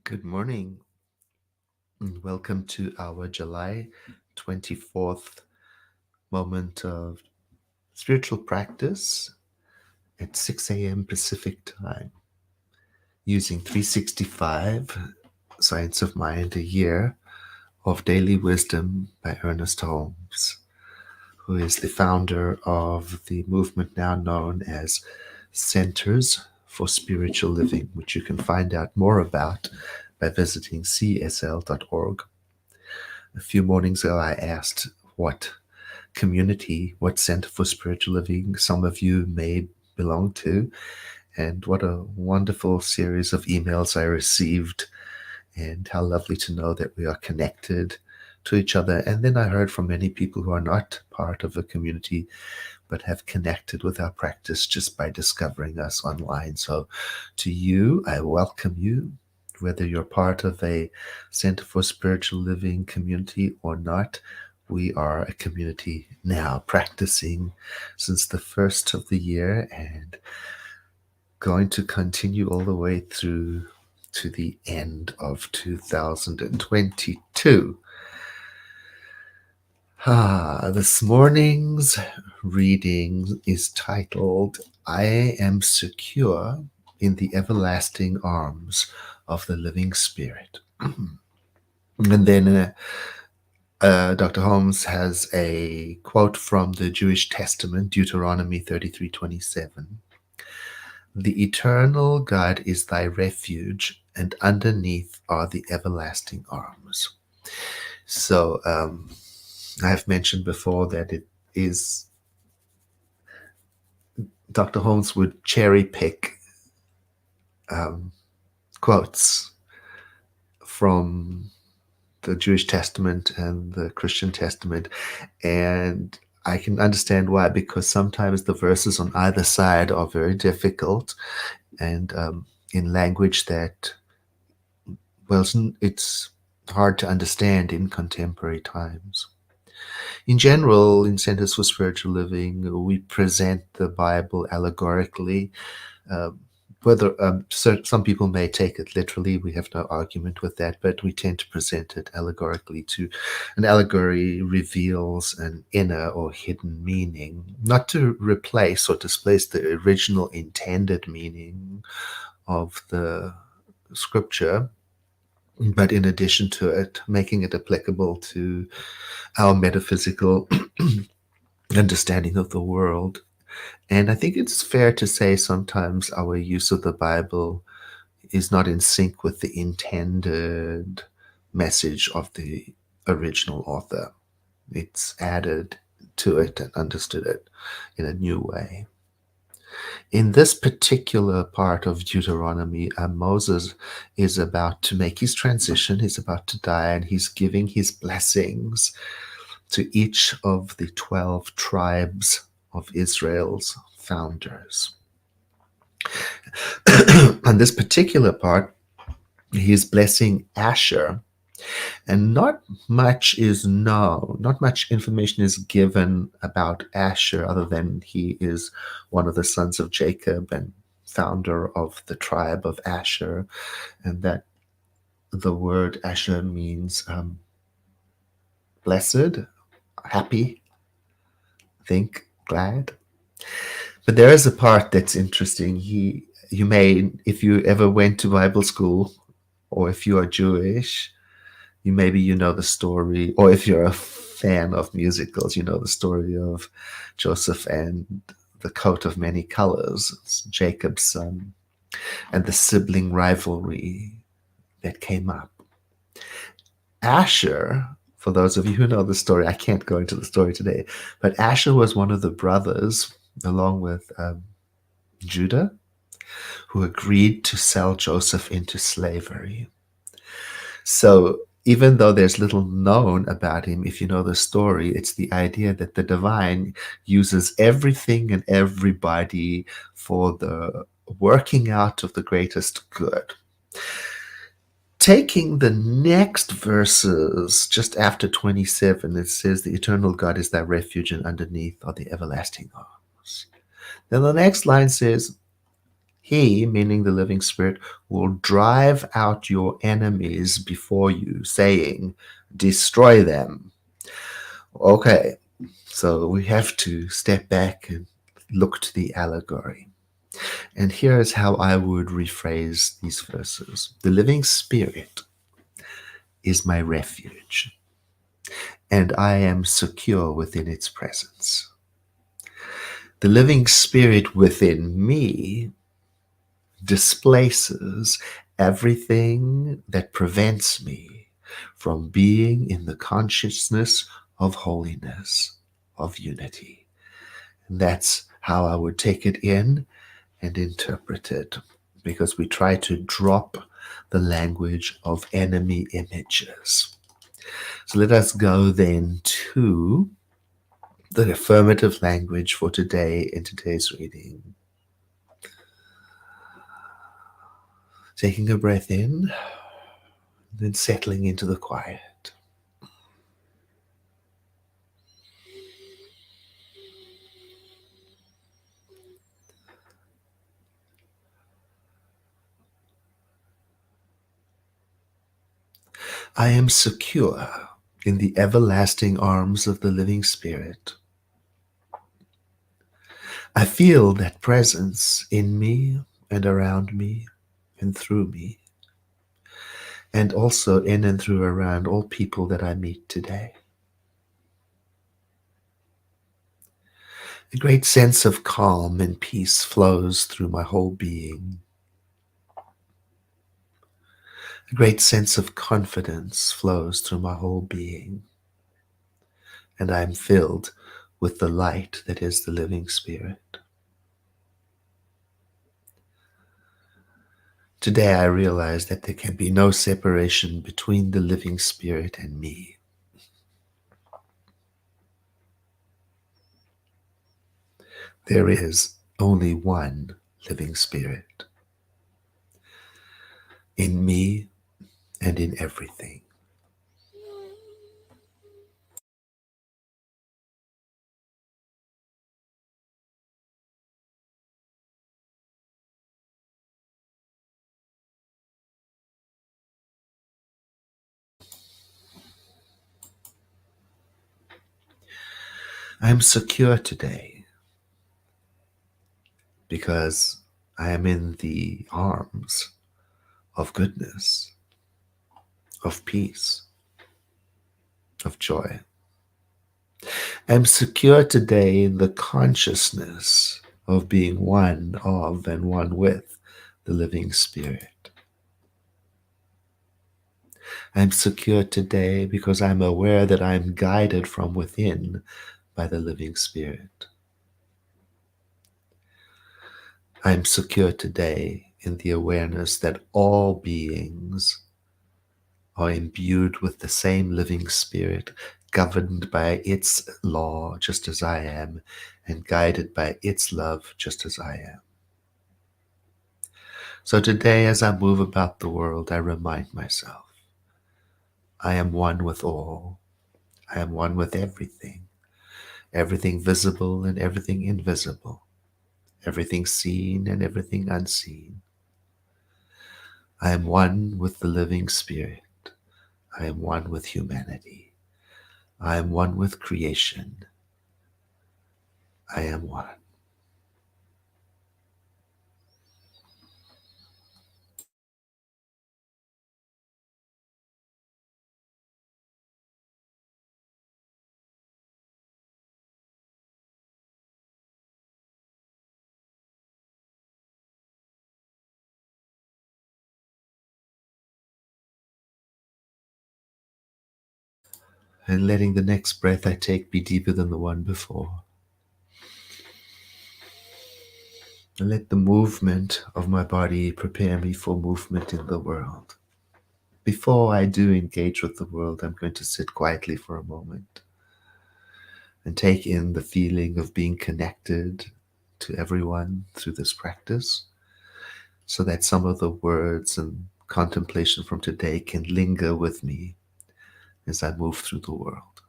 Good morning and welcome to our July 24th moment of spiritual practice at 6 a.m. Pacific time using 365 Science of Mind, a year of daily wisdom by Ernest Holmes, who is the founder of the movement now known as Centers for Spiritual Living, which you can find out more about by visiting csl.org. A few mornings ago, I asked what community, what Center for Spiritual Living some of you may belong to, and what a wonderful series of emails I received, and how lovely to know that we are connected to each other. And then I heard from many people who are not part of a community but have connected with our practice just by discovering us online. So to you, I welcome you, whether you're part of a Center for Spiritual Living community or not. We are a community now practicing since the first of the year and going to continue all the way through to the end of 2022. This morning's reading is titled, I Am Secure in the Everlasting Arms of the Living Spirit. And then Dr. Holmes has a quote from the Jewish Testament, Deuteronomy 33:27. The eternal God is thy refuge, and underneath are the everlasting arms. So I've mentioned before that it is Dr. Holmes would cherry pick quotes from the Jewish Testament and the Christian Testament, and I can understand why, because sometimes the verses on either side are very difficult and in language that, well, it's hard to understand in contemporary times. In general, in Centers for Spiritual Living, we present the Bible allegorically. Whether some people may take it literally, we have no argument with that, but we tend to present it allegorically too. An allegory reveals an inner or hidden meaning, not to replace or displace the original intended meaning of the scripture, but in addition to it, making it applicable to our metaphysical understanding of the world. And I think it's fair to say sometimes our use of the Bible is not in sync with the intended message of the original author. It's added to it and understood it in a new way. In this particular part of Deuteronomy, Moses is about to make his transition. He's about to die, and he's giving his blessings to each of the 12 tribes of Israel's founders. On this particular part, he is blessing Asher, and not much is known, not much information is given about Asher other than he is one of the sons of Jacob and founder of the tribe of Asher, and that the word Asher means blessed, happy, think, glad. But there is a part that's interesting. You may, if you ever went to Bible school, or if you are Jewish, you know the story, or if you're a fan of musicals, you know the story of Joseph and the coat of many colors. It's Jacob's son, and the sibling rivalry that came up. Asher, for those of you who know the story, I can't go into the story today, but Asher was one of the brothers, along with Judah, who agreed to sell Joseph into slavery. So even though there's little known about him, if you know the story, it's the idea that the divine uses everything and everybody for the working out of the greatest good. Taking the next verses just after 27, it says, the eternal God is thy refuge, and underneath are the everlasting arms. Then the next line says, He, meaning the living spirit, will drive out your enemies before you, saying, destroy them. Okay, so we have to step back and look to the allegory. And here is how I would rephrase these verses. The living spirit is my refuge, and I am secure within its presence. The living spirit within me displaces everything that prevents me from being in the consciousness of holiness, of unity. And that's how I would take it in and interpret it, because we try to drop the language of enemy images. So let us go then to the affirmative language for today in today's reading. Taking a breath in, then settling into the quiet. I am secure in the everlasting arms of the living Spirit. I feel that presence in me and around me and through me, and also in and through around all people that I meet today. A great sense of calm and peace flows through my whole being. A great sense of confidence flows through my whole being, and I am filled with the light that is the living Spirit. Today I realize that there can be no separation between the living Spirit and me. There is only one living Spirit in me and in everything. I am secure today because I am in the arms of goodness, of peace, of joy. I am secure today in the consciousness of being one of and one with the living Spirit. I am secure today because I'm aware that I am guided from within by the living Spirit. I am secure today in the awareness that all beings are imbued with the same living Spirit, governed by its law just as I am, and guided by its love just as I am. So today, as I move about the world, I remind myself, I am one with all. I am one with everything, everything visible and everything invisible, everything seen and everything unseen. I am one with the living Spirit. I am one with humanity. I am one with creation. I am one. And letting the next breath I take be deeper than the one before. And let the movement of my body prepare me for movement in the world. Before I do engage with the world, I'm going to sit quietly for a moment and take in the feeling of being connected to everyone through this practice, so that some of the words and contemplation from today can linger with me as I move through the world.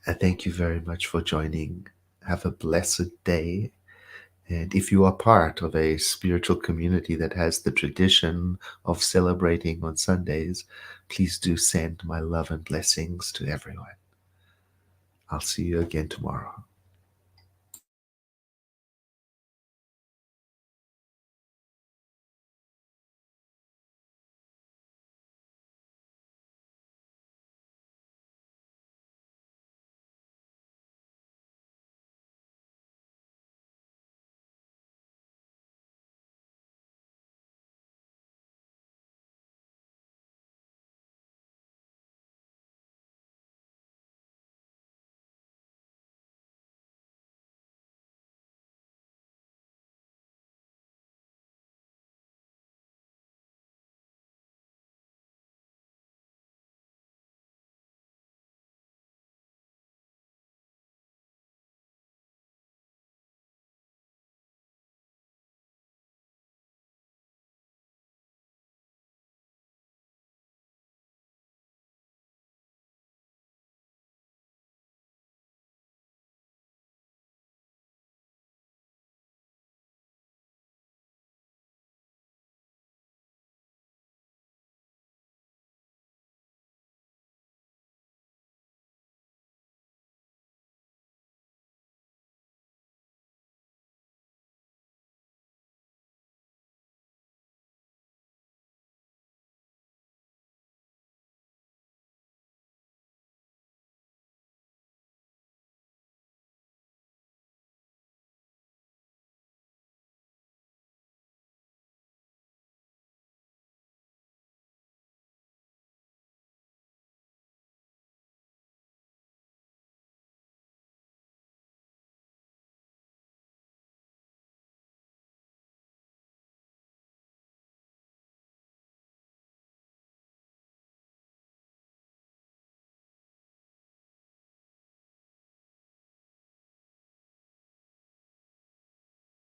I thank you very much for joining. Have a blessed day, And if you are part of a spiritual community that has the tradition of celebrating on Sundays, please do send my love and blessings to everyone. I'll see you again tomorrow.